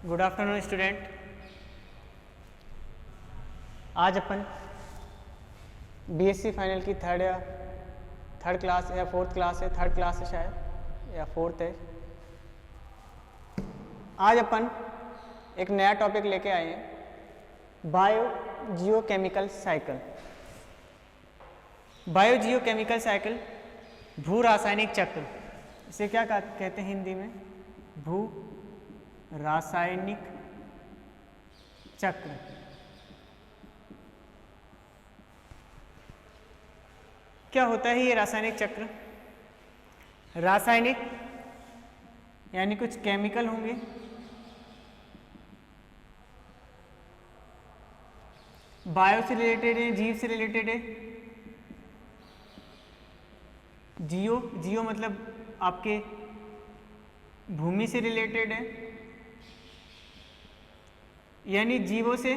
Good afternoon student. आज अपन BSc final की third class या फोर्थ क्लास है, थर्ड क्लास है शायद या फोर्थ है। आज अपन एक नया टॉपिक लेके आए हैं, bio geochemical cycle. Bio geochemical cycle, भू रासायनिक चक्र, इसे क्या कहते हैं हिंदी में? भू रासायनिक चक्र। क्या होता है ये रासायनिक चक्र? रासायनिक यानी कुछ केमिकल होंगे, बायो से रिलेटेड है, जीव से रिलेटेड है। जियो मतलब आपके भूमि से रिलेटेड है, यानी जीवों से,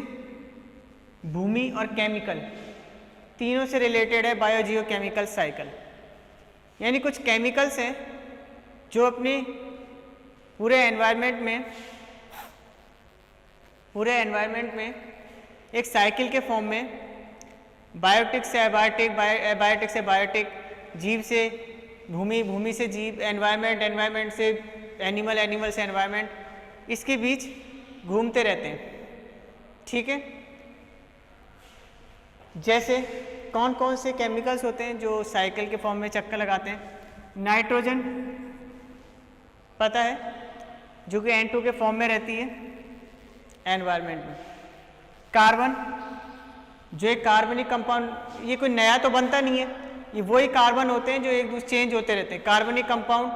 भूमि और केमिकल तीनों से रिलेटेड है बायो जियोकेमिकल साइकिल। यानी कुछ केमिकल्स हैं जो अपने पूरे एनवायरनमेंट में एक साइकिल के फॉर्म में बायोटिक से एबायोटिक, एबायोटिक से बायोटिक, जीव से भूमि, भूमि से जीव, एनवायरनमेंट से एनिमल, एनिमल से एनवायरनमेंट, इसके बीच घूमते रहते हैं। ठीक है, जैसे कौन कौन से केमिकल्स होते हैं जो साइकिल के फॉर्म में चक्कर लगाते हैं? नाइट्रोजन पता है, जो कि N2 के फॉर्म में रहती है एनवायरनमेंट में। कार्बन, जो एक कार्बनिक कंपाउंड, ये कोई नया तो बनता नहीं है, ये वही कार्बन होते हैं जो एक दूसरे चेंज होते रहते हैं। कार्बनिक कंपाउंड,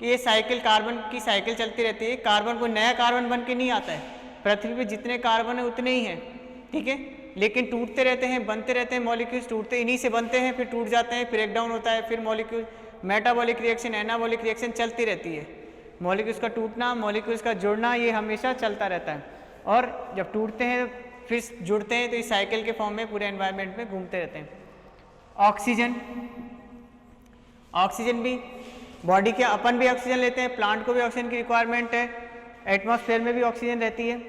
ये साइकिल, कार्बन की साइकिल चलती रहती है। कार्बन कोई नया कार्बन बन के नहीं आता है, पृथ्वी पे जितने कार्बन है उतने ही हैं, ठीक है, लेकिन टूटते रहते हैं, बनते रहते हैं, मॉलिक्यूल्स टूटते, इन्हीं से बनते हैं, फिर टूट जाते हैं, ब्रेक डाउन होता है, फिर molecule, metabolic reaction, anabolic reaction चलती रहती है। मॉलिक्यूल्स का टूटना, मॉलिक्यूल्स का जुड़ना, ये हमेशा चलता रहता है, और जब टूटते हैं फिर जुड़ते हैं, तो इस साइकिल के फॉर्म में पूरे एनवायरनमेंट में घूमते रहते हैं। ऑक्सीजन, ऑक्सीजन भी बॉडी के, अपन भी ऑक्सीजन लेते हैं, प्लांट को भी ऑक्सीजन की रिक्वायरमेंट है, एटमॉस्फेयर में भी ऑक्सीजन रहती है,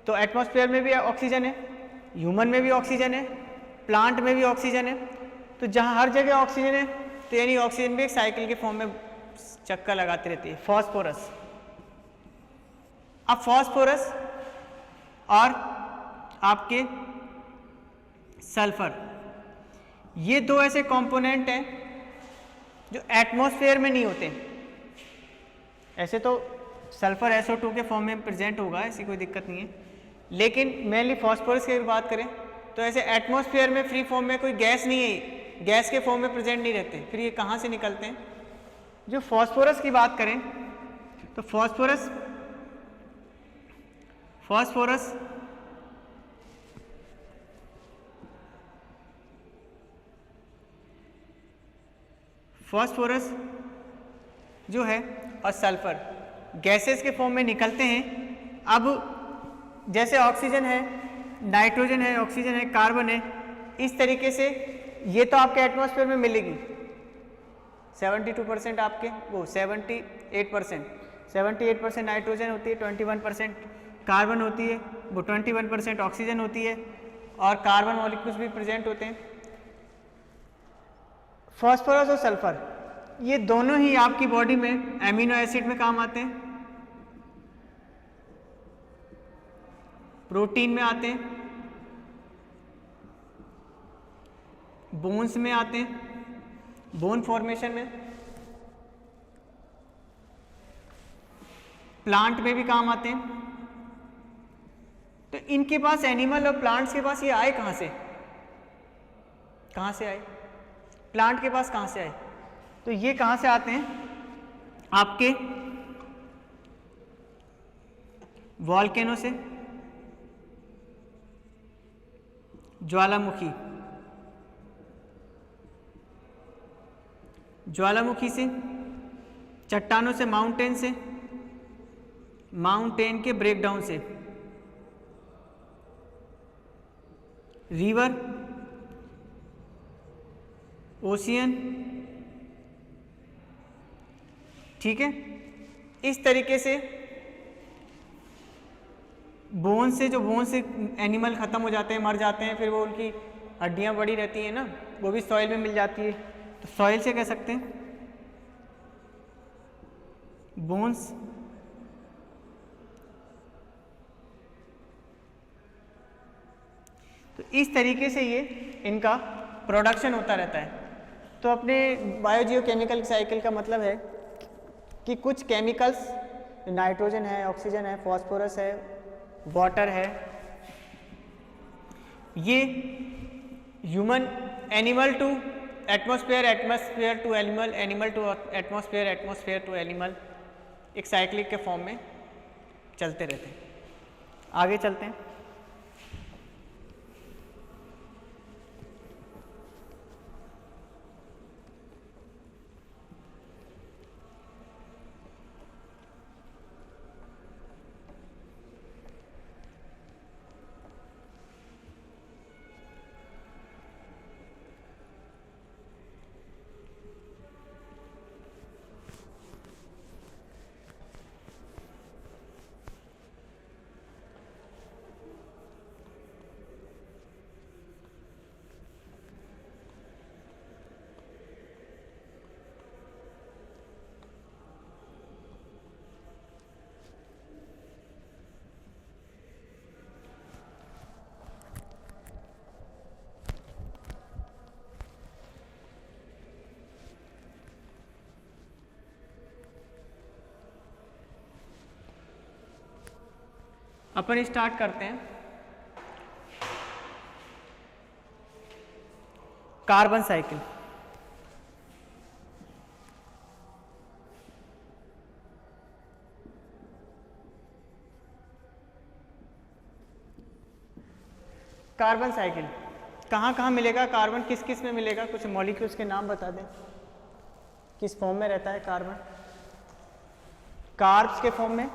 तो एटमॉस्फेयर में भी ऑक्सीजन है, ह्यूमन में भी ऑक्सीजन है, प्लांट में भी ऑक्सीजन है। तो जहाँ हर जगह ऑक्सीजन है, तो यानी ऑक्सीजन भी एक साइकिल के फॉर्म में चक्कर लगाती रहती है। फॉस्फोरस, अब फॉस्फोरस और आपके सल्फर, ये दो ऐसे कंपोनेंट हैं जो एटमॉस्फेयर में नहीं होते। ऐसे तो सल्फर SO2 के फॉर्म में प्रेजेंट होगा, ऐसी कोई दिक्कत नहीं है, लेकिन मेनली फॉस्फोरस की बात करें तो ऐसे एटमॉस्फेयर में फ्री फॉर्म में कोई गैस नहीं है, गैस के फॉर्म में प्रेजेंट नहीं रहते। फिर ये कहाँ से निकलते हैं? जो फॉस्फोरस की बात करें तो फॉस्फोरस जो है और सल्फर गैसेस के फॉर्म में निकलते हैं। अब जैसे ऑक्सीजन है, नाइट्रोजन है, ऑक्सीजन है, कार्बन है, इस तरीके से ये तो आपके एटमॉस्फेयर में मिलेगी 72% आपके, वो 78% नाइट्रोजन होती है, 21% कार्बन होती है, वो 21% ऑक्सीजन होती है, और कार्बन मॉलिक्यूल्स भी प्रेजेंट होते हैं। फॉस्फोरस और सल्फर ये दोनों ही आपकी बॉडी में एमिनो एसिड में काम आते हैं, प्रोटीन में आते हैं, बोन्स में आते हैं, बोन फॉर्मेशन में, प्लांट में भी काम आते हैं। तो इनके पास, एनिमल और प्लांट्स के पास ये आए कहाँ से? प्लांट के पास कहाँ से आए? तो ये कहाँ से आते हैं? आपके वॉल्केनो से, ज्वालामुखी से, चट्टानों से, माउंटेन के ब्रेकडाउन से, रिवर, ओशियन, ठीक है। इस तरीके से बोन से, जो बोन से एनिमल ख़त्म हो जाते हैं, मर जाते हैं, फिर वो उनकी हड्डियाँ बड़ी रहती हैं ना, वो भी सॉइल में मिल जाती है, तो सॉइल से कह सकते हैं बोन्स। तो इस तरीके से ये इनका प्रोडक्शन होता रहता है। तो अपने बायोजियोकेमिकल साइकिल का मतलब है कि कुछ केमिकल्स, नाइट्रोजन है, ऑक्सीजन है, फॉस्फोरस है, वाटर है, ये human, animal to atmosphere, atmosphere to animal, animal to atmosphere, atmosphere to animal, एक साइक्लिक के फॉर्म में चलते रहते हैं। आगे चलते हैं। अपन स्टार्ट करते हैं कार्बन साइकिल। कार्बन साइकिल कहाँ कहाँ मिलेगा, कार्बन किस किस में मिलेगा, कुछ मॉलिक्यूल्स के नाम बता दें, किस फॉर्म में रहता है कार्बन। कार्ब्स के फॉर्म में,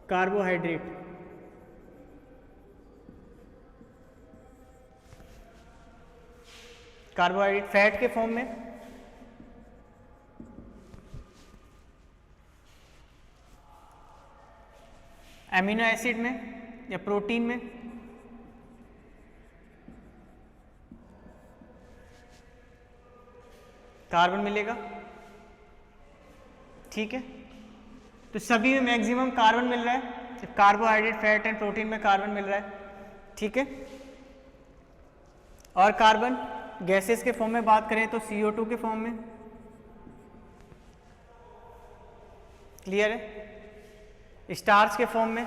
कार्बोहाइड्रेट, कार्बोहाइड्रेट फैट के फॉर्म में, एमिनो एसिड में या प्रोटीन में, कार्बन मिलेगा। ठीक है, तो सभी में मैक्सिमम कार्बन मिल रहा है, कार्बोहाइड्रेट, फैट एंड प्रोटीन में कार्बन मिल रहा है। ठीक है, और कार्बन गैसेस के फॉर्म में बात करें तो CO2 के फॉर्म में। क्लियर है। स्टार्च के फॉर्म में,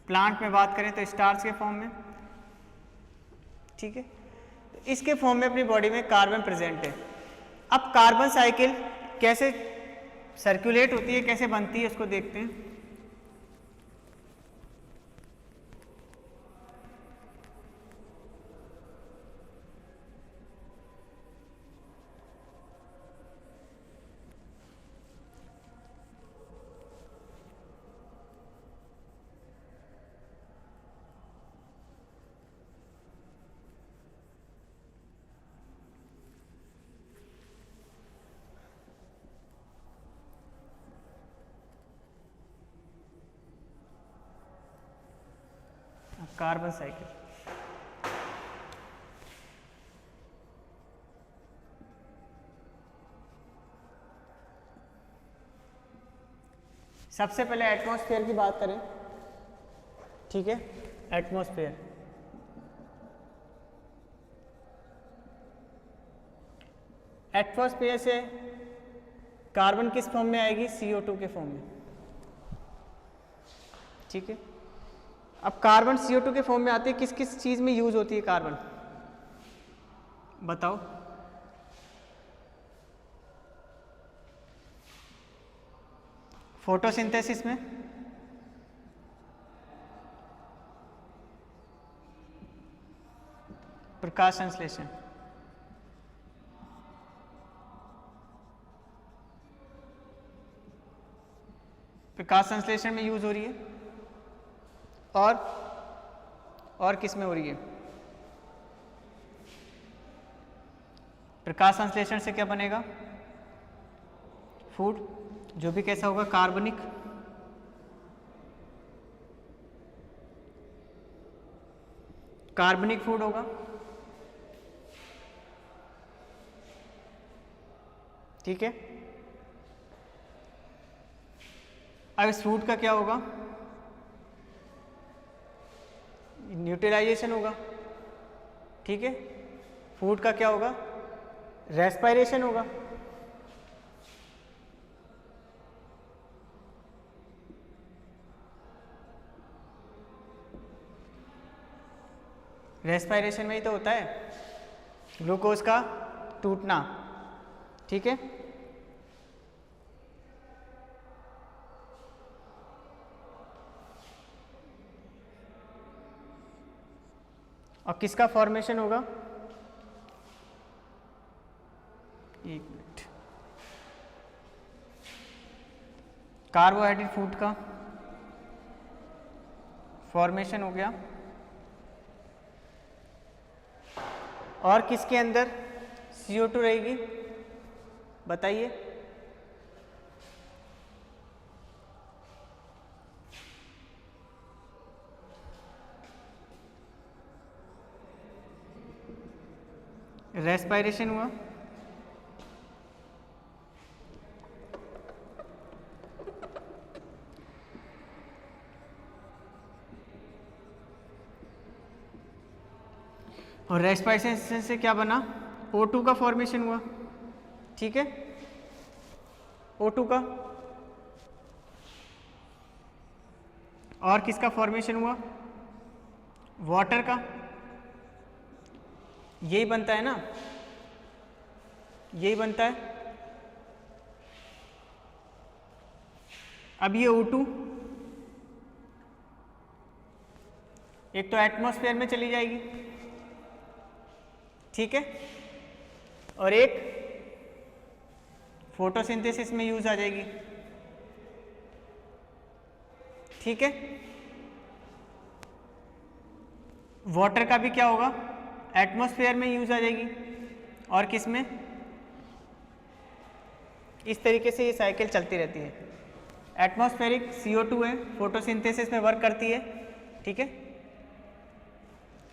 प्लांट में बात करें तो स्टार्च के फॉर्म में। ठीक है, तो इसके फॉर्म में अपनी बॉडी में कार्बन प्रेजेंट है। अब कार्बन साइकिल कैसे सर्कुलेट होती है, कैसे बनती है, उसको देखते हैं। कार्बन साइकिल सबसे पहले एटमॉस्फेयर की बात करें। ठीक है, एटमॉस्फेयर, एटमॉस्फेयर से कार्बन किस फॉर्म में आएगी, CO2 के फॉर्म में। ठीक है, अब कार्बन CO2 के फॉर्म में आती है, किस किस चीज में यूज होती है कार्बन, बताओ। फोटोसिंथेसिस में, प्रकाश संश्लेषण, प्रकाश संश्लेषण में यूज हो रही है। और किस में हो रही है, प्रकाश संश्लेषण से क्या बनेगा, फूड, जो भी कैसा होगा कार्बनिक। कार्बनिक फूड होगा, ठीक है। अब इस फूड का क्या होगा, न्यूट्रलाइजेशन होगा, ठीक है। फूड का क्या होगा, रेस्पायरेशन होगा, रेस्पायरेशन में ही तो होता है ग्लूकोज का टूटना, ठीक है। और किसका फॉर्मेशन होगा, एक मिनट, कार्बोहाइड्रेट फूड का फॉर्मेशन हो गया। और किसके अंदर CO2 रहेगी, बताइए। रेस्पायरेशन हुआ, और रेस्पायरेशन से क्या बना, O2 का फॉर्मेशन हुआ, ठीक है। O2 का, और किसका फॉर्मेशन हुआ, वाटर का, यही बनता है ना, यही बनता है। अब ये O2 एक तो एटमॉस्फेयर में चली जाएगी, ठीक है, और एक फोटोसिंथेसिस में यूज आ जाएगी, ठीक है। वाटर का भी क्या होगा, एटमॉस्फेयर में यूज आ जाएगी, और किस में, इस तरीके से ये साइकिल चलती रहती है। एटमॉस्फेरिक CO2 है, फोटोसिंथेसिस में वर्क करती है, ठीक है,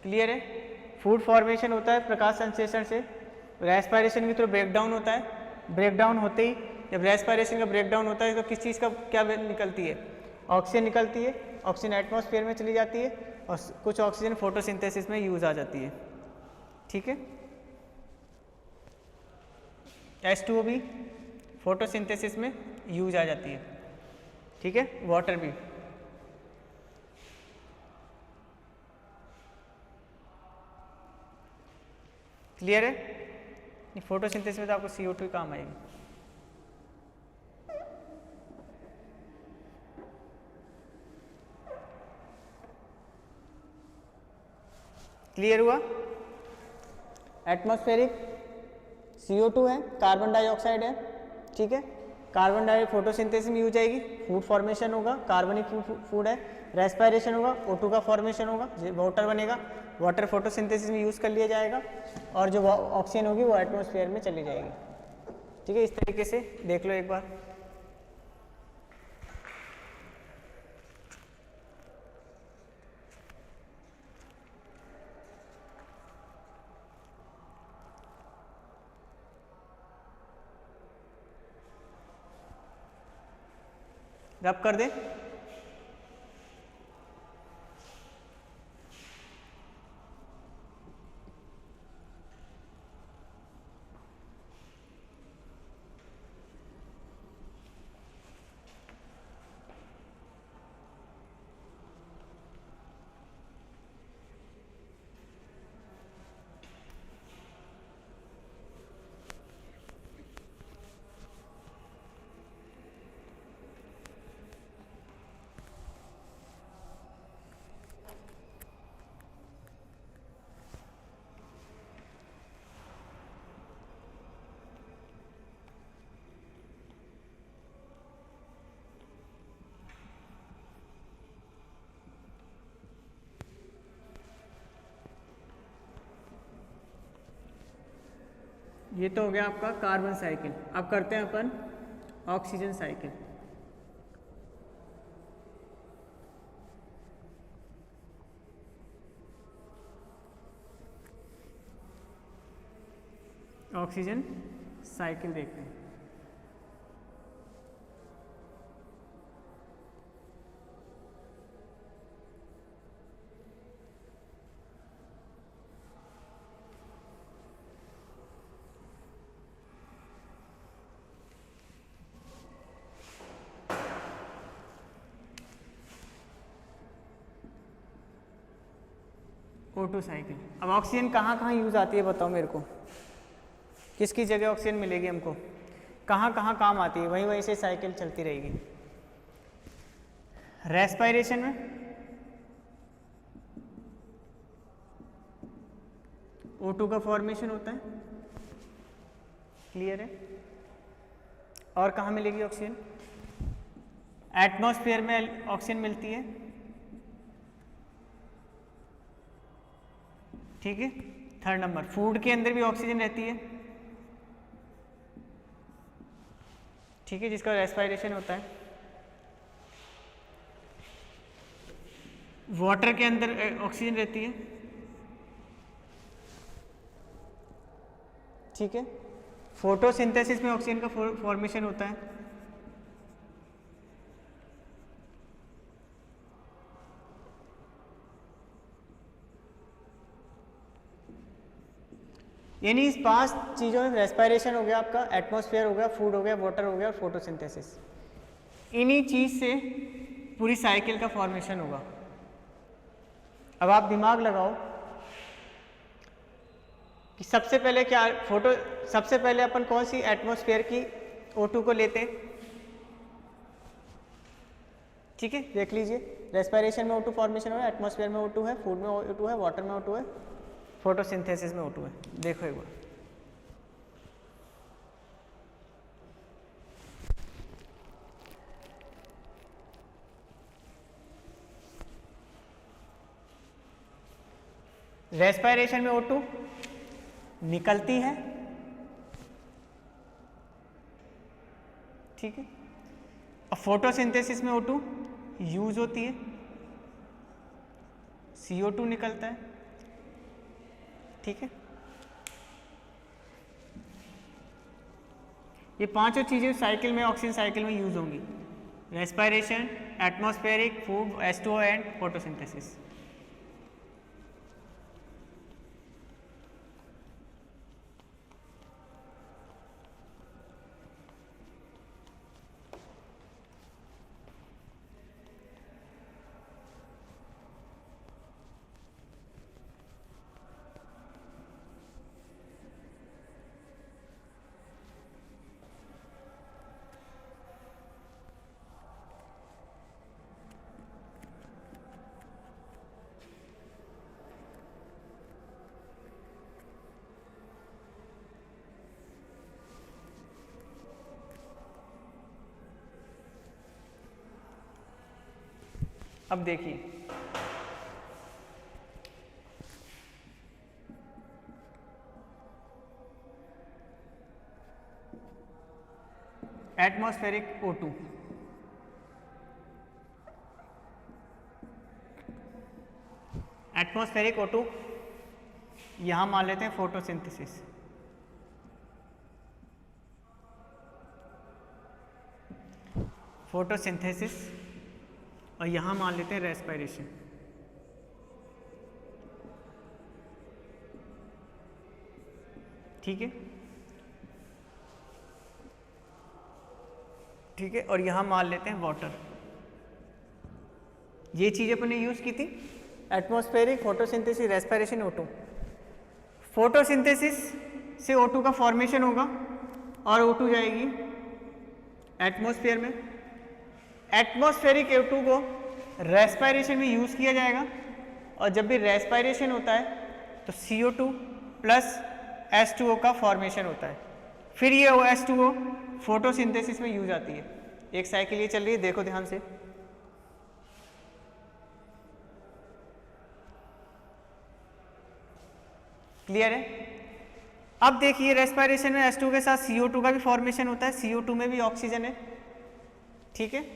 क्लियर है। फूड फॉर्मेशन होता है प्रकाश संश्लेषण से, रेस्पायरेशन के थ्रू ब्रेकडाउन होता है। ब्रेकडाउन होते ही, जब रेस्पायरेशन का ब्रेकडाउन होता है तो किस चीज़ का क्या निकलती है, ऑक्सीजन निकलती है। ऑक्सीजन एटमॉस्फेयर में चली जाती है और कुछ ऑक्सीजन फोटोसिंथेसिस में यूज आ जाती है, ठीक है। H2O भी फोटोसिंथेसिस में यूज आ जाती है, ठीक है। वाटर भी, क्लियर है। फोटोसिंथेसिस में तो आपको CO2 काम आएगी। क्लियर हुआ। एटमॉस्फेरिक CO2 है, कार्बन डाइऑक्साइड है, ठीक है। कार्बन डाइऑक्साइड फोटोसिंथेसिस में यूज आएगी, फूड फॉर्मेशन होगा, कार्बनिक फूड है, रेस्पायरेशन होगा, O2 का फॉर्मेशन होगा, वाटर बनेगा, वाटर फोटोसिंथेसिस में यूज़ कर लिया जाएगा, और जो ऑक्सीजन होगी वो एटमॉस्फेयर में चली जाएगी, ठीक है। इस तरीके से देख लो एक बार। रब कर दे, ये तो हो गया आपका कार्बन साइकिल। अब करते हैं अपन ऑक्सीजन साइकिल। ऑक्सीजन साइकिल देखते हैं। O2 cycle. अब ऑक्सीजन कहाँ कहाँ यूज़ आती है बताओ मेरे को, किस किस जगह ऑक्सीजन मिलेगी हमको, कहाँ कहाँ काम आती है, वहीं वहीं से साइकिल चलती रहेगी। रेस्पायरेशन में O2 का फॉर्मेशन होता है, क्लियर है। और कहाँ मिलेगी ऑक्सीजन, एटमॉस्फेयर में ऑक्सीजन मिलती है, ठीक है। थर्ड नंबर, फूड के अंदर भी ऑक्सीजन रहती है, ठीक है, जिसका रेस्पायरेशन होता है। वाटर के अंदर ऑक्सीजन रहती है, ठीक है। फोटोसिंथेसिस में ऑक्सीजन का फॉर्मेशन होता है, यानी इस 5 चीज़ों में रेस्पायरेशन हो गया आपका, एटमॉस्फेयर हो गया, फूड हो गया, वाटर हो गया और फोटोसिंथेसिस। इन्हीं चीज़ से पूरी साइकिल का फॉर्मेशन होगा। अब आप दिमाग लगाओ कि सबसे पहले क्या सबसे पहले अपन कौन सी एटमॉस्फेयर की O2 को लेते हैं, ठीक है। देख लीजिए, रेस्पायरेशन में O2 फॉर्मेशन हो रहा है, एटमॉस्फेयर में O2 है, फूड में O2 है, वाटर में O2 है, फोटोसिंथेसिस में O2 है। देखो एक बार, रेस्पायरेशन में O2 निकलती है, ठीक है। और फोटोसिंथेसिस में O2 यूज होती है, CO2 निकलता है, ठीक है। ये पांचों चीजें साइकिल में, ऑक्सीजन साइकिल में यूज होंगी, respiration, atmospheric, food, H2O and photosynthesis. अब देखिए, एटमॉस्फेरिक O2, एटमॉस्फेरिक O2 यहां मान लेते हैं फोटोसिंथेसिस, फोटोसिंथेसिस, और यहां मान लेते हैं रेस्पायरेशन। ठीक है, ठीक है, और यहां मान लेते हैं वाटर। ये चीज अपन ने यूज की थी, atmospheric, photosynthesis, respiration, O2। Photosynthesis से O2 का फॉर्मेशन होगा और O2 जाएगी एटमॉस्फेयर में। एटमॉस्फेरिक O2 को रेस्पायरेशन में यूज किया जाएगा, और जब भी रेस्पायरेशन होता है तो CO2 प्लस H2O का फॉर्मेशन होता है। फिर ये H2O फोटोसिंथेसिस में यूज आती है। एक साइकिल ये चल रही है, देखो ध्यान से। क्लियर है? अब देखिए, रेस्पायरेशन में H2 के साथ CO2 का भी फॉर्मेशन होता है, CO2 में भी ऑक्सीजन है। ठीक है,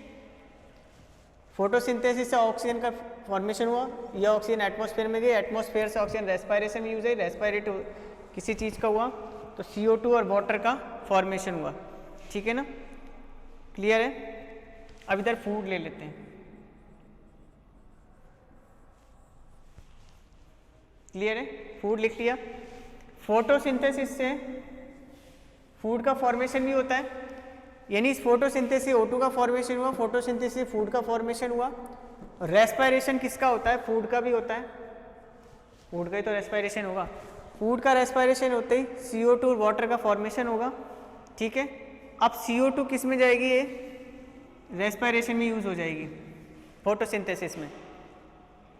फोटोसिंथेसिस से ऑक्सीजन का फॉर्मेशन हुआ, यह ऑक्सीजन एटमॉस्फेयर में गई, एटमॉस्फेयर से ऑक्सीजन रेस्पायरेशन में यूज है, रेस्पायरेट किसी चीज़ का हुआ, तो CO2 और वाटर का फॉर्मेशन हुआ। ठीक है ना, क्लियर है। अब इधर फूड ले लेते हैं। क्लियर है, फूड लिख लिया। फोटोसिंथेसिस से फूड का फॉर्मेशन भी होता है, यानी इस फोटोसिंथेसिस से O2 का फॉर्मेशन हुआ, फोटोसिंथेसिस से फूड का फॉर्मेशन हुआ। रेस्पिरेशन किसका होता है? फूड का भी होता है, फूड का ही तो रेस्पिरेशन होगा। फूड का रेस्पिरेशन होते ही CO2 और वाटर का फॉर्मेशन होगा। ठीक है, अब CO2 किस में जाएगी? ये रेस्पिरेशन में यूज हो जाएगी, फोटोसिंथेसिस में।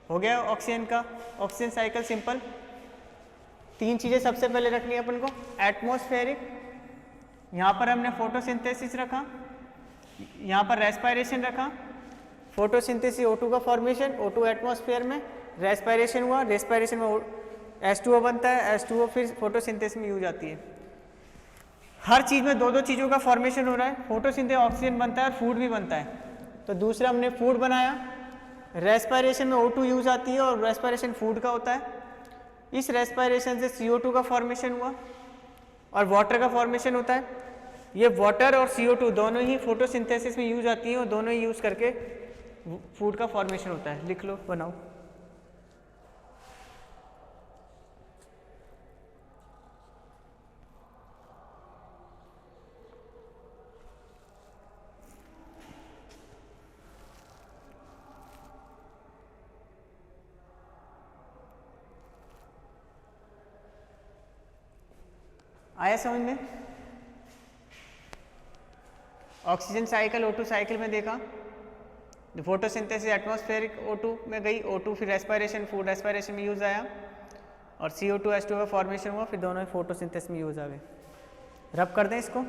हो गया ऑक्सीजन का, ऑक्सीजन साइकिल सिंपल। तीन चीज़ें सबसे पहले रखनी है अपन को, एटमॉस्फेरिक, यहाँ पर हमने फोटोसिंथेसिस रखा, यहाँ पर रेस्पिरेशन रखा। फोटोसिंथेसिस O2 का फॉर्मेशन, O2 एटमॉस्फेयर में, रेस्पिरेशन हुआ, रेस्पिरेशन में H2O बनता है, H2O फिर फोटोसिंथेसिस में यूज आती है। हर चीज़ में दो दो चीज़ों का फॉर्मेशन हो रहा है, फोटोसिंथेसिस ऑक्सीजन बनता है और फूड भी बनता है। तो दूसरा हमने फूड बनाया, रेस्पिरेशन में O2 यूज आती है और रेस्पिरेशन फूड का होता है। इस रेस्पिरेशन से CO2 का फॉर्मेशन हुआ और वाटर का फॉर्मेशन होता है। ये वाटर और CO2 दोनों ही फोटोसिंथेसिस में यूज आती हैं और दोनों ही यूज करके फूड का फॉर्मेशन होता है। लिख लो, बनाओ। आया समझ में? ऑक्सीजन साइकिल O2 साइकिल में देखा, फोटोसिंथेसिस एटमॉस्फेरिक O2 में गई, O2 फिर रेस्पिरेशन, फूड रेस्पिरेशन में यूज आया और CO2 H2O का फॉर्मेशन हुआ, फिर दोनों फोटोसिंथेसिस में यूज आ गए। रब कर दें इसको।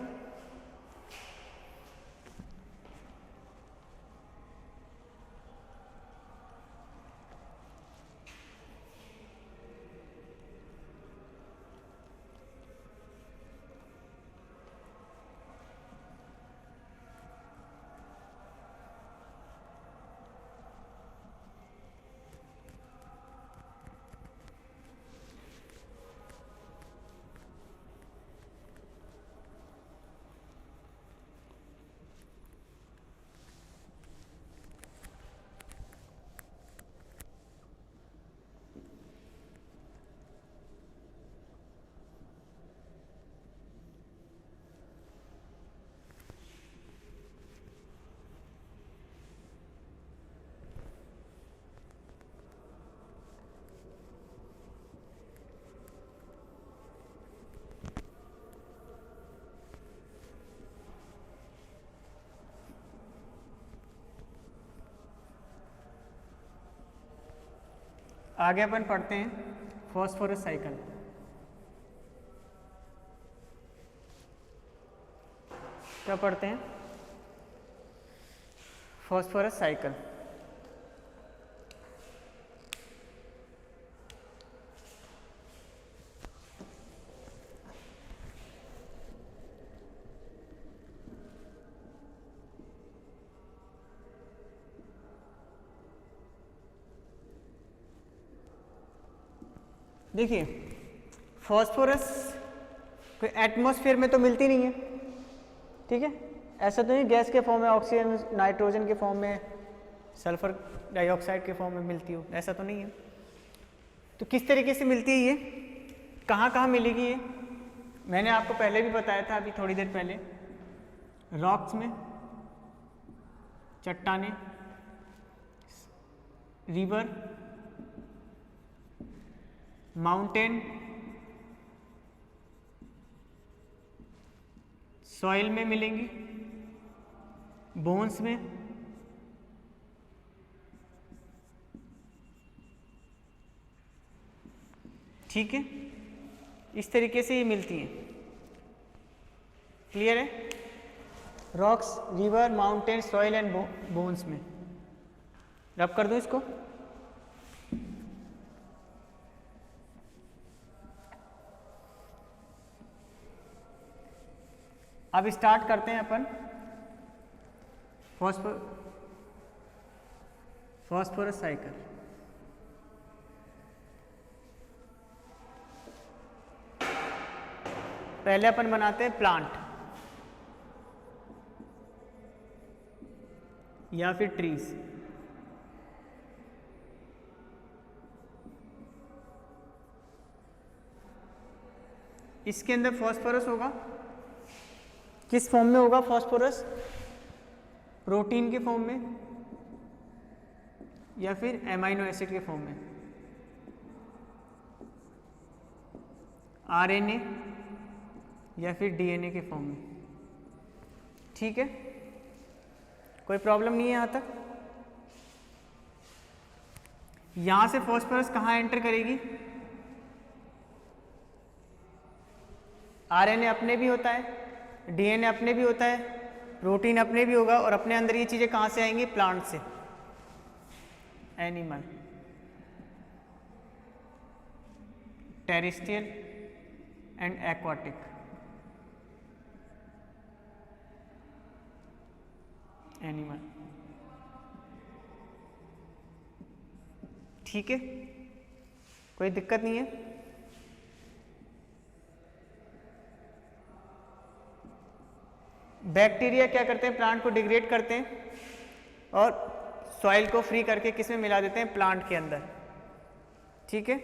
आगे अपन पढ़ते हैं फॉस्फोरस साइकिल। क्या पढ़ते हैं? Phosphorus cycle. देखिए, फॉस्फोरस कोई एटमॉस्फेयर में तो मिलती नहीं है, ठीक है। ऐसा तो नहीं गैस के फॉर्म में, ऑक्सीजन नाइट्रोजन के फॉर्म में, सल्फर डाइऑक्साइड के फॉर्म में मिलती हो, ऐसा तो नहीं है। तो किस तरीके से मिलती है ये, कहाँ कहाँ मिलेगी ये? मैंने आपको पहले भी बताया था, अभी थोड़ी देर पहले। रॉक्स में, चट्टाने, रिवर, माउंटेन, सॉइल में मिलेंगी, बोन्स में, ठीक है। इस तरीके से ये मिलती हैं। क्लियर है? Rocks, river, mountain, soil and bones में। रब कर दूं इसको। अब स्टार्ट करते हैं अपन फॉस्फोरस साइकिल। पहले अपन बनाते हैं प्लांट या फिर ट्रीज। इसके अंदर फॉस्फोरस होगा। किस फॉर्म में होगा फॉस्फोरस? प्रोटीन के फॉर्म में या फिर एमाइनो एसिड के फॉर्म में, आरएनए या फिर डीएनए के फॉर्म में। ठीक है, कोई प्रॉब्लम नहीं है यहाँ तक। यहाँ से फॉस्फोरस कहाँ एंटर करेगी? आरएनए अपने भी होता है, डीएनए अपने भी होता है, प्रोटीन अपने भी होगा, और अपने अंदर ये चीज़ें कहाँ से आएंगी? प्लांट से, animal, terrestrial and aquatic. Animal, ठीक है, कोई दिक्कत नहीं है। बैक्टीरिया क्या करते हैं? प्लांट को डिग्रेड करते हैं और सॉइल को फ्री करके किस में मिला देते हैं? प्लांट के अंदर। ठीक है,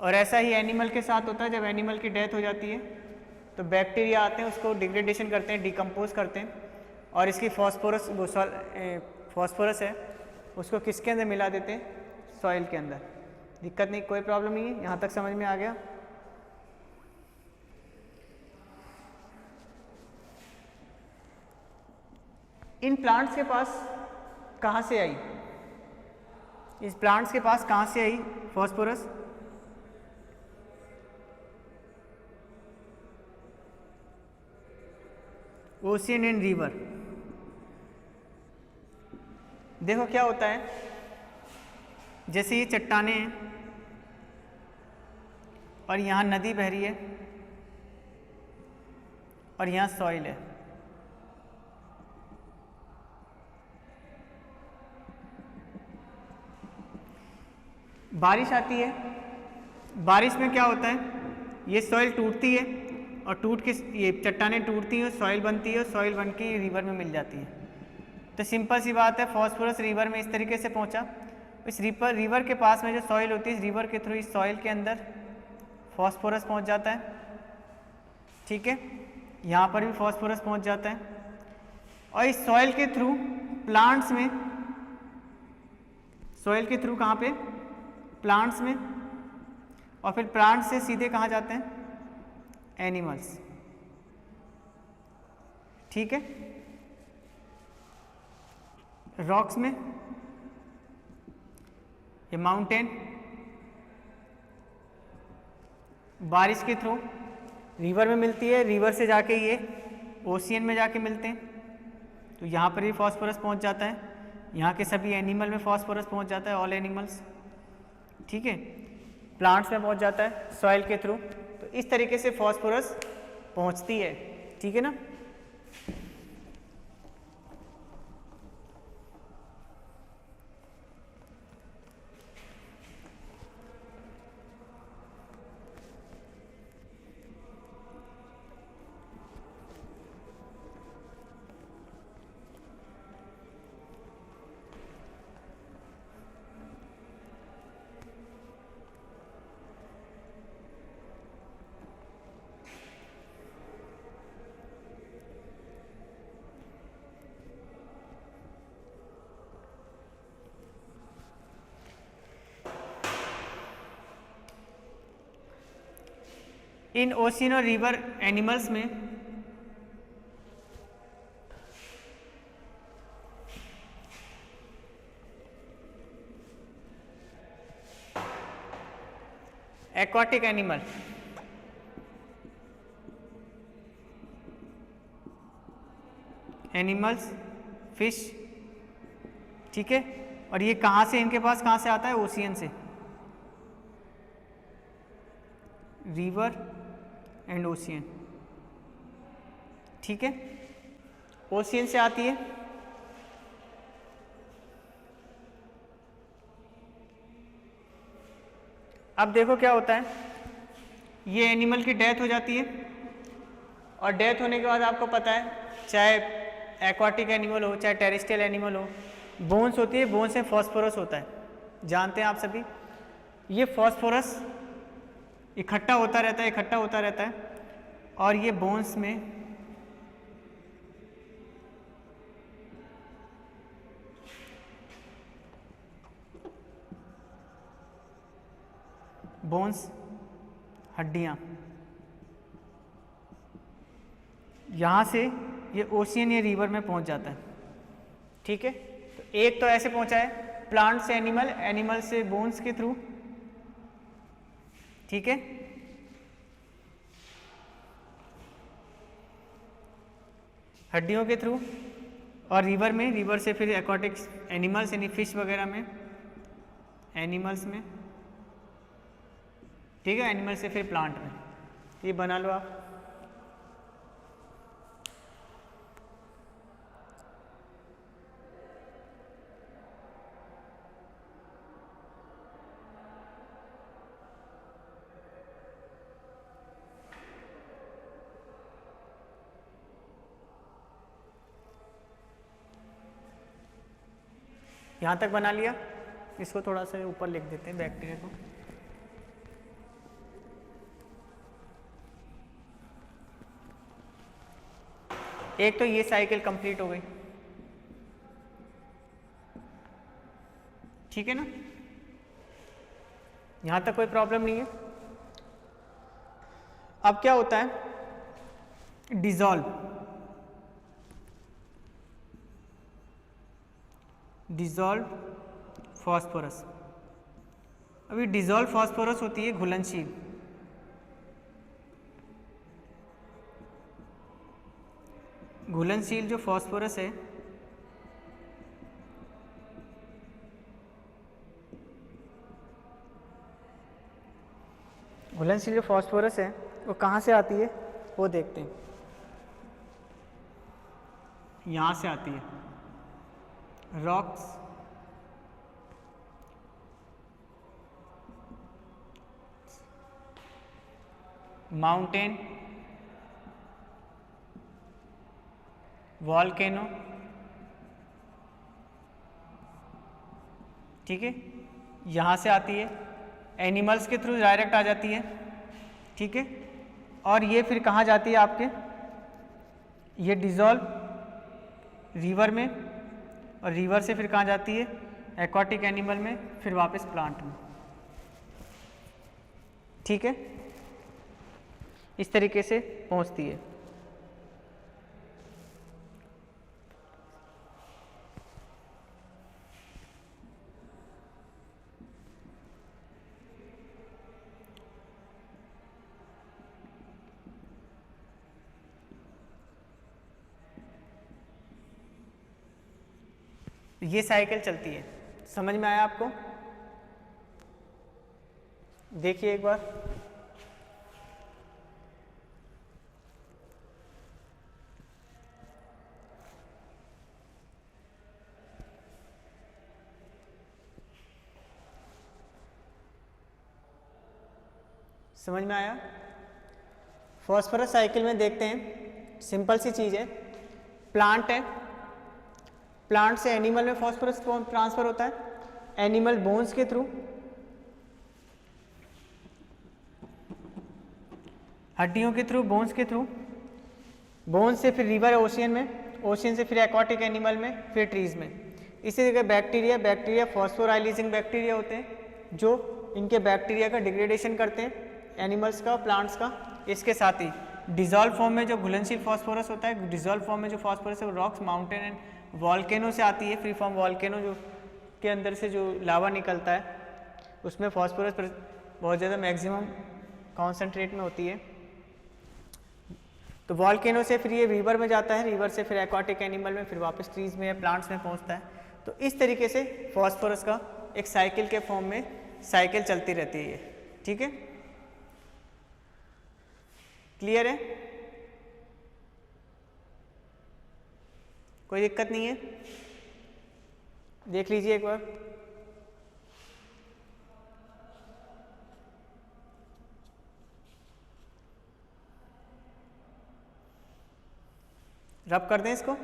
और ऐसा ही एनिमल के साथ होता है। जब एनिमल की डेथ हो जाती है तो बैक्टीरिया आते हैं, उसको डिग्रेडेशन करते हैं, डिकम्पोज करते हैं, और इसकी फॉस्फोरस है उसको किसके अंदर मिला देते हैं? सॉइल के अंदर। दिक्कत नहीं, कोई प्रॉब्लम नहीं है, यहाँ तक समझ में आ गया। इन प्लांट्स के पास कहाँ से आई? इस प्लांट्स के पास कहाँ से आई फॉस्फोरस? Ocean and river. देखो क्या होता है, जैसे ये चट्टानें हैं और यहाँ नदी बह रही है और यहाँ सॉइल है। बारिश आती है, बारिश में क्या होता है? ये सॉइल टूटती है और टूट के ये चट्टानें टूटती हैं, सॉइल बनती है, और सॉइल बन के रिवर में मिल जाती है। तो सिंपल सी बात है, फॉस्फोरस रिवर में इस तरीके से पहुंचा। इस रिवर के पास में जो सॉइल होती है, इस रिवर के थ्रू इस सॉइल के अंदर फॉस्फोरस पहुंच जाता है। ठीक है, यहाँ पर भी फॉस्फोरस पहुंच जाता है, और इस सॉइल के थ्रू प्लांट्स में, सॉइल के थ्रू कहाँ पे? प्लांट्स में, और फिर प्लांट्स से सीधे कहाँ जाते हैं? एनिमल्स। ठीक है, रॉक्स में, ये माउंटेन, बारिश के थ्रू रिवर में मिलती है, रिवर से जाके ये ओशियन में जाके मिलते हैं, तो यहाँ पर भी फॉस्फोरस पहुँच जाता है। यहाँ के सभी एनिमल में फॉस्फोरस पहुँच जाता है, ऑल एनिमल्स। ठीक है, प्लांट्स में पहुँच जाता है सॉइल के थ्रू। तो इस तरीके से फॉस्फोरस पहुँचती है। ठीक है ना? इन ओशियन और रिवर एनिमल्स में एक्वाटिक एनिमल, एनिमल्स, फिश। ठीक है, और ये कहाँ से, इनके पास कहाँ से आता है? ओशियन से, रिवर एंड ओशियन। ठीक है, ओशियन से आती है। अब देखो क्या होता है, ये एनिमल की डेथ हो जाती है और डेथ होने के बाद आपको पता है, चाहे एक्वाटिक एनिमल हो चाहे टेरेस्ट्रियल एनिमल हो, बोन्स होती है, बोन्स में फॉस्फोरस होता है, जानते हैं आप सभी। ये फॉस्फोरस इकट्ठा होता रहता है और ये बोन्स में बोन्स हड्डियाँ, यहाँ से ये ओशियन या रिवर में पहुँच जाता है, ठीक है। तो एक तो ऐसे पहुँचा है प्लांट से एनिमल, एनिमल से बोन्स के थ्रू, ठीक है। हड्डियों के थ्रू, और रिवर में, रिवर से फिर एक्वाटिक एनिमल्स यानी फिश वगैरह में, एनिमल्स में, ठीक है, एनिमल से फिर प्लांट में। ये बना लो आप। यहाँ तक बना लिया, इसको थोड़ा सा ऊपर लिख देते हैं बैक्टीरिया को। एक तो ये साइकिल कंप्लीट हो गई, ठीक है ना, यहाँ तक कोई प्रॉब्लम नहीं है। अब क्या होता है, डिजॉल्व फॉस्फोरस। अभी डिजॉल्व फॉस्फोरस होती है घुलनशील, घुलनशील जो फॉस्फोरस है घुलनशील जो फॉस्फोरस है वो कहाँ से आती है वो देखते हैं। यहाँ से आती है, रॉक्स, माउंटेन, वॉल्केनो, ठीक है, यहाँ से आती है, एनिमल्स के थ्रू डायरेक्ट आ जाती है, ठीक है। और ये फिर कहाँ जाती है आपके, ये डिजॉल्व रिवर में, और रिवर से फिर कहाँ जाती है, एक्वाटिक एनिमल में, फिर वापस प्लांट में, ठीक है। इस तरीके से पहुँचती है। ये साइकिल चलती है, समझ में आया आपको? देखिए एक बार, समझ में आया? फॉस्फोरस साइकिल में देखते हैं, सिंपल सी चीज़ है, प्लांट है, प्लांट से एनिमल में फॉस्फोरस ट्रांसफर होता है, एनिमल बोन्स के थ्रू, हड्डियों के थ्रू, बोन्स के थ्रू, बोन्स से फिर रिवर ओशियन में, ओशियन से फिर एक्वाटिक एनिमल में, फिर ट्रीज में। इसी जगह बैक्टीरिया, बैक्टीरिया फॉस्फोराइलिजिंग बैक्टीरिया होते हैं जो इनके बैक्टीरिया का डिग्रेडेशन करते हैं, एनिमल्स का, प्लांट्स का। इसके साथ ही डिजॉल्व फॉर्म में जो घुलनशील फॉस्फोरस होता है, डिजॉल्व फॉर्म में जो फॉस्फोरस है वो रॉक्स, माउंटेन एंड वॉल्केनो से आती है, फ्री फॉर्म वॉल्केनो जो के अंदर से जो लावा निकलता है उसमें फॉस्फोरस बहुत ज़्यादा मैक्सिमम कॉन्सेंट्रेट में होती है। तो वॉल्केनो से फिर ये रिवर में जाता है, रिवर से फिर एक्वाटिक एनिमल में, फिर वापस ट्रीज में या प्लांट्स में पहुंचता है। तो इस तरीके से फॉस्फोरस का एक साइकिल के फॉर्म में साइकिल चलती रहती है ये, ठीक है। क्लियर है? कोई दिक्कत नहीं है? देख लीजिए एक बार। रब कर दें इसको।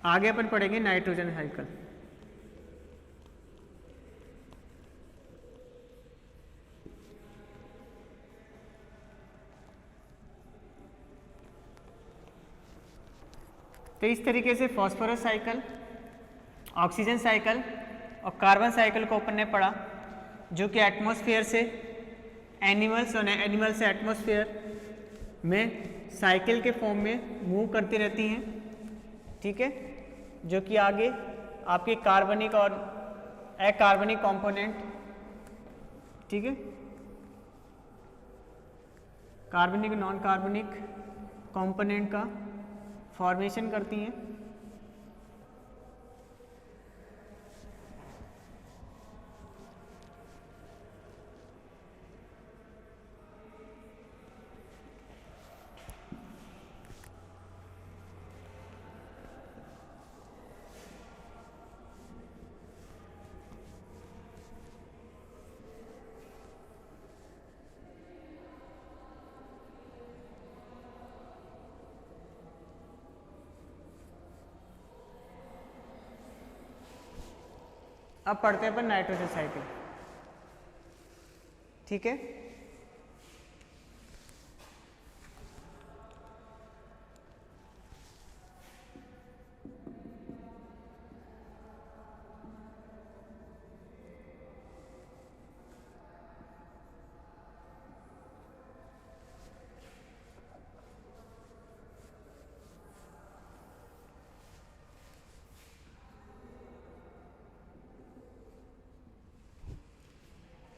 आगे अपन पढ़ेंगे नाइट्रोजन साइकिल। तो इस तरीके से फॉस्फोरस साइकिल, ऑक्सीजन साइकिल और कार्बन साइकिल को अपन ने पढ़ा, जो कि एटमॉस्फेयर से एनिमल्स और एनिमल से एटमॉस्फेयर में साइकिल के फॉर्म में मूव करती रहती हैं। ठीक है, जो कि आगे आपके कार्बनिक और अकार्बनिक कंपोनेंट, ठीक है, कार्बनिक नॉन कार्बनिक कंपोनेंट का फॉर्मेशन करती हैं। अब पढ़ते हैं अपन नाइट्रोजन साइकिल। ठीक है,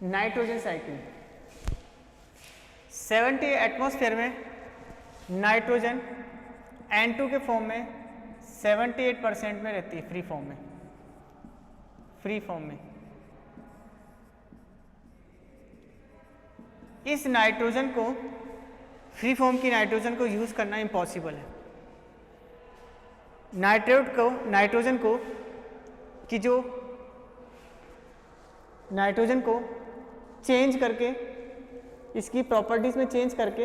नाइट्रोजन साइकिल 70 एटमॉस्फेयर में नाइट्रोजन N2 के फॉर्म में 78% में रहती है, फ्री फॉर्म में, फ्री फॉर्म में। इस नाइट्रोजन को, फ्री फॉर्म की नाइट्रोजन को यूज करना इम्पॉसिबल है। नाइट्रोजन को कि जो नाइट्रोजन को चेंज करके, इसकी प्रॉपर्टीज में चेंज करके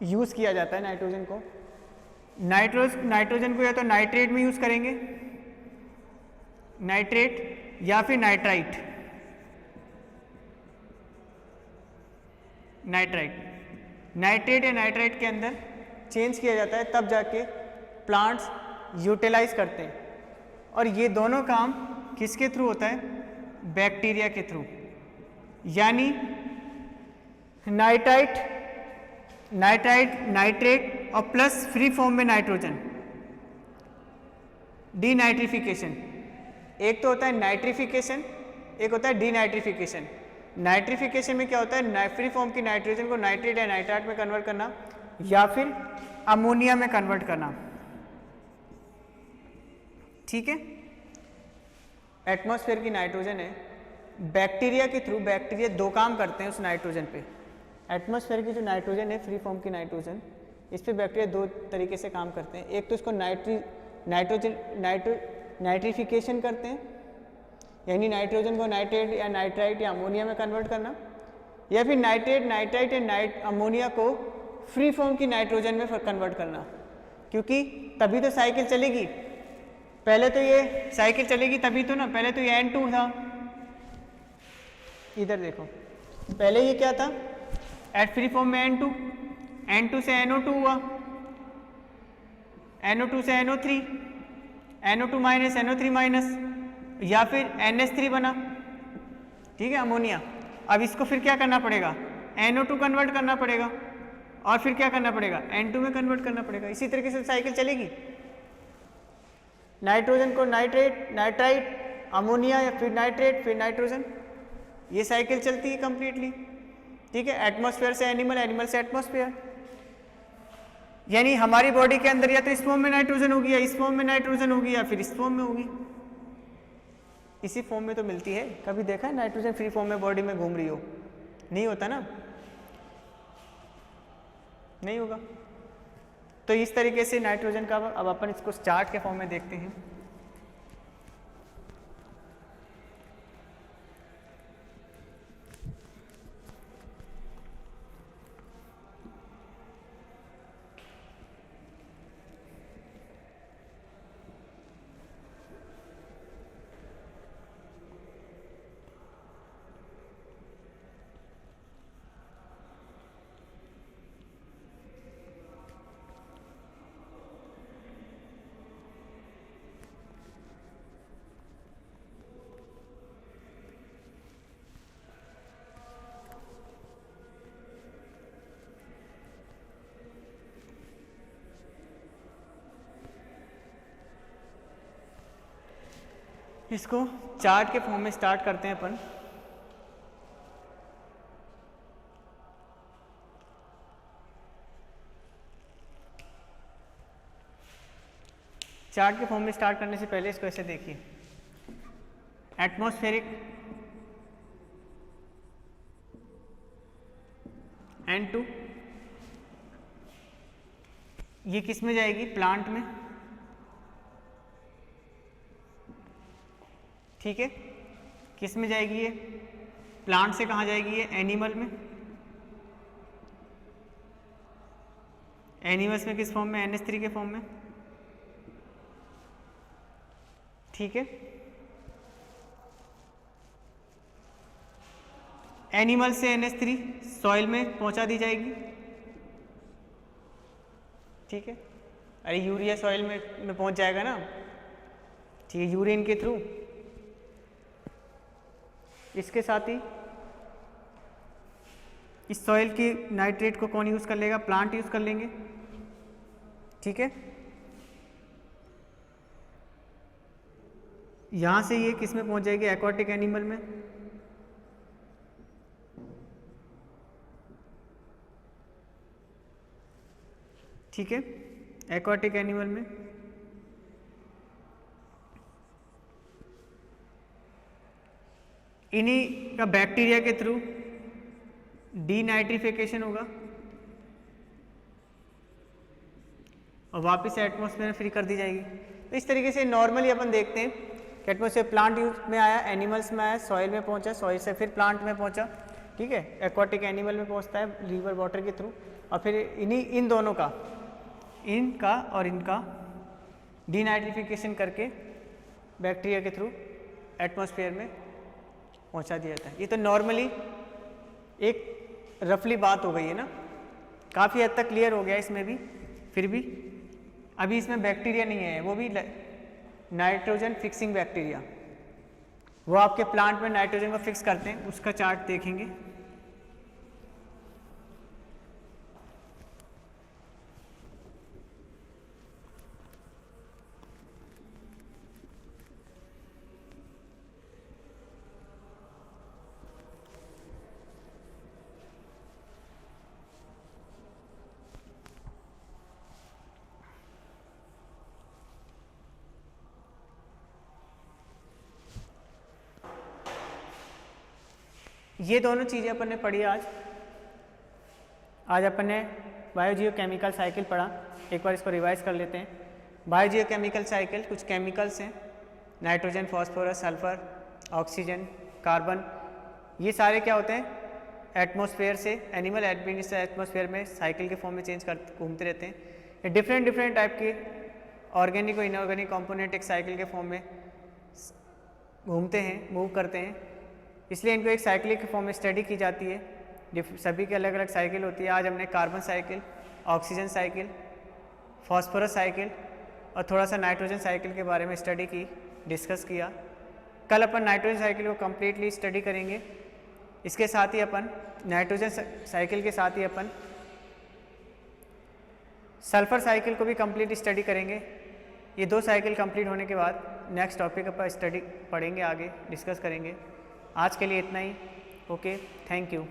यूज किया जाता है नाइट्रोजन को। नाइट्रोजन को या तो नाइट्रेट में यूज करेंगे, नाइट्रेट या फिर नाइट्राइट। नाइट्रेट या नाइट्राइट के अंदर चेंज किया जाता है, तब जाके प्लांट्स यूटिलाइज करते हैं। और ये दोनों काम किसके थ्रू होता है? बैक्टीरिया के थ्रू। यानी नाइट्रेट और प्लस फ्री फॉर्म में नाइट्रोजन, डीनाइट्रिफिकेशन। एक तो होता है नाइट्रिफिकेशन, एक होता है डीनाइट्रिफिकेशन। नाइट्रिफिकेशन में क्या होता है? फ्री फॉर्म की नाइट्रोजन को नाइट्रेट या नाइट्राइट में कन्वर्ट करना या फिर अमोनिया में कन्वर्ट करना। ठीक है, एटमॉस्फेयर की नाइट्रोजन है, बैक्टीरिया के थ्रू, बैक्टीरिया दो काम करते हैं उस नाइट्रोजन पे। एटमॉस्फेयर की जो नाइट्रोजन है, फ्री फॉर्म की नाइट्रोजन, इस पे बैक्टीरिया दो तरीके से काम करते हैं। एक तो इसको नाइट्रिफिकेशन करते हैं, यानी नाइट्रोजन को नाइट्रेट या नाइट्राइट या अमोनिया में कन्वर्ट करना, या फिर नाइट्राइट या अमोनिया को फ्री फॉर्म की नाइट्रोजन में कन्वर्ट करना। क्योंकि तभी तो साइकिल चलेगी। पहले तो ये साइकिल चलेगी तभी तो ना, पहले तो ये N2 था। इधर देखो, पहले ये क्या था? एट फ्री फॉर्म में N2 से NO2 हुआ, NO2 से NO3, NO2 minus NO3 minus, या फिर NH3 बना। ठीक है, अमोनिया। अब इसको फिर क्या करना पड़ेगा? NO2 कन्वर्ट करना पड़ेगा, और फिर क्या करना पड़ेगा? N2 में कन्वर्ट करना पड़ेगा। इसी तरीके से साइकिल चलेगी। नाइट्रोजन को नाइट्राइट, अमोनिया, या फिर नाइट्रेट, फिर नाइट्रोजन, ये साइकिल चलती है कंप्लीटली। ठीक है, एटमॉस्फेयर से एनिमल, एनिमल से एटमॉस्फेयर। यानी हमारी बॉडी के अंदर या तो इस फॉर्म में नाइट्रोजन होगी या इस फॉर्म में नाइट्रोजन होगी या फिर इस फॉर्म में होगी। इसी फॉर्म में तो मिलती है। कभी देखा है नाइट्रोजन फ्री फॉर्म में बॉडी में घूम रही हो? नहीं होता ना, नहीं होगा। तो इस तरीके से नाइट्रोजन का अब अपन इसको चार्ट के फॉर्म में देखते हैं। इसको चार्ट के फॉर्म में स्टार्ट करते हैं अपन। चार्ट के फॉर्म में स्टार्ट करने से पहले इसको ऐसे देखिए, एटमॉस्फेरिक N2 ये किस में जाएगी? प्लांट में, ठीक है। किस में जाएगी ये? प्लांट से कहाँ जाएगी ये? एनिमल में। एनिमल्स में किस फॉर्म में? NH3 के फॉर्म में, ठीक है। एनिमल से NH3 सॉइल में पहुंचा दी जाएगी, ठीक है। अरे यूरिया सॉइल में पहुंच जाएगा ना, ठीक है, यूरिन के थ्रू। इसके साथ ही इस सॉइल की नाइट्रेट को कौन यूज़ कर लेगा? प्लांट यूज़ कर लेंगे, ठीक है। यहाँ से ये किस में पहुँच जाएगी? एक्वाटिक एनिमल में, ठीक है। एक्वाटिक एनिमल में इन्हीं का बैक्टीरिया के थ्रू डीनाइट्रिफिकेशन होगा और वापस एटमॉस्फेयर में फ्री कर दी जाएगी। तो इस तरीके से नॉर्मली अपन देखते हैं कि एटमॉस्फेयर प्लांट यूज में आया, एनिमल्स में आया, सॉइल में पहुंचा, सॉइल से फिर प्लांट में पहुंचा, ठीक है। एक्वाटिक एनिमल में पहुंचता है रिवर वाटर के थ्रू और फिर इन दोनों का, इनका और इनका डीनाइट्रिफिकेशन करके बैक्टीरिया के थ्रू एटमॉस्फेयर में पहुंचा दिया जाता है। ये तो नॉर्मली एक रफली बात हो गई है ना, काफ़ी हद तक क्लियर हो गया इसमें भी। फिर भी अभी इसमें बैक्टीरिया नहीं है, वो भी नाइट्रोजन फिक्सिंग बैक्टीरिया, वो आपके प्लांट में नाइट्रोजन को फिक्स करते हैं, उसका चार्ट देखेंगे। ये दोनों चीज़ें अपन ने पढ़ी आज अपन ने बायोजियोकेमिकल साइकिल पढ़ा। एक बार इसको रिवाइज कर लेते हैं। बायोजियोकेमिकल साइकिल, कुछ केमिकल्स हैं, nitrogen, phosphorus, sulphur, oxygen, carbon, ये सारे क्या होते हैं? एटमॉस्फेयर से, एनिमल एडमिनिस्ट्रेट एटमॉस्फेयर में साइकिल के फॉर्म में चेंज कर घूमते रहते हैं। ये डिफरेंट टाइप के ऑर्गेनिक और इनऑर्गेनिक कंपोनेंट एक साइकिल के फॉर्म में घूमते हैं, मूव करते हैं, इसलिए इनको एक साइकिल के फॉर्म में स्टडी की जाती है। सभी की अलग अलग साइकिल होती है। आज हमने carbon cycle, oxygen cycle, phosphorus cycle और थोड़ा सा नाइट्रोजन साइकिल के बारे में स्टडी की, डिस्कस किया। कल अपन नाइट्रोजन साइकिल को कम्प्लीटली स्टडी करेंगे। इसके साथ ही अपन नाइट्रोजन साइकिल के साथ ही अपन सल्फर साइकिल को भी कंप्लीट स्टडी करेंगे। ये दो साइकिल कंप्लीट होने के बाद नेक्स्ट टॉपिक पर स्टडी पढ़ेंगे, आगे डिस्कस करेंगे। आज के लिए इतना ही। Okay, thank you.